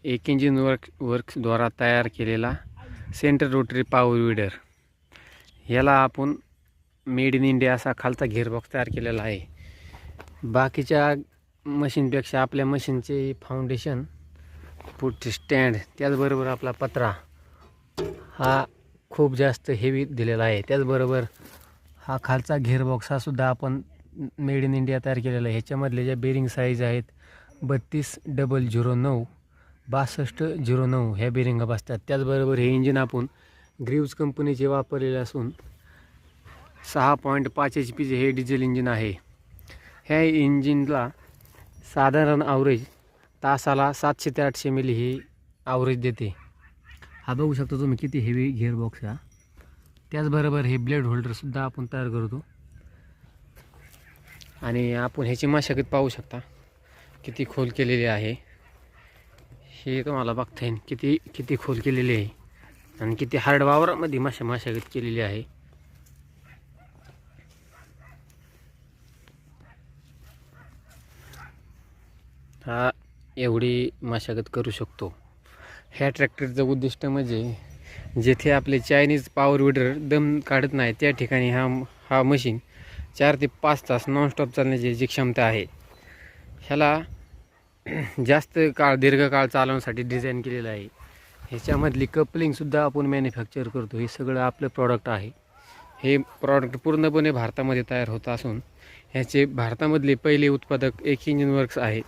एक इंजिन वर्क्सद्वारा तयार केलेला सेंटर रोटरी पॉवर विडर. याला आपण मेड इन इंडिया असा खालचा गिअरबॉक्स तयार केलेला आहे. बाकीच्या मशीनपेक्षा आपल्या मशीनचे फाउंडेशन, पुढचे स्टँड, त्याचबरोबर आपला पत्रा हा खूप जास्त हेवी दिलेला आहे. त्याचबरोबर हा खालचा गिअरबॉक्स हा सुद्धा आपण मेड इन इंडिया तयार केलेला आहे. ह्याच्यामधले ज्या बेरिंग साईज आहेत 32-009, 62-09 ह्या बेरिंगा बसतात. त्याचबरोबर हे इंजिन आपण ग्रीव्ज कंपनीचे वापरलेले असून 6.5 HP हे डिझेल इंजिन आहे. ह्या इंजिनला साधारण ॲव्हरेज तासाला 700 ते 800 मिली ही ॲव्हरेज देते. हा बघू शकता तुम्ही किती हेवी गिअरबॉक्स हा. त्याचबरोबर हे ब्लेड होल्डरसुद्धा आपण तयार करतो आणि आपण ह्याची मशागत पाहू शकता किती खोल केलेली आहे. हे तुम्हाला बघता येईल किती खोल केलेली आहे आणि किती हार्ड वावरामध्ये मशागत केलेली आहे. हा एवढी मशागत करू शकतो. ह्या ट्रॅक्टरचं उद्दिष्ट म्हणजे जेथे आपले चायनीज पॉवर विडर दम काढत नाही त्या ठिकाणी हा मशीन 4 ते 5 तास नॉनस्टॉप चालण्याची जी क्षमता आहे, ह्याला जास्त काळ दीर्घकाळ चालवण्यासाठी डिझाईन केलेलं आहे. ह्याच्यामधली कपलिंगसुद्धा आपण मॅन्युफॅक्चर करतो. हे सगळं आपलं प्रॉडक्ट आहे. हे प्रॉडक्ट पूर्णपणे भारतामध्ये तयार होत असून ह्याचे भारतामधले पहिले उत्पादक एक इंजिन वर्क्स आहे.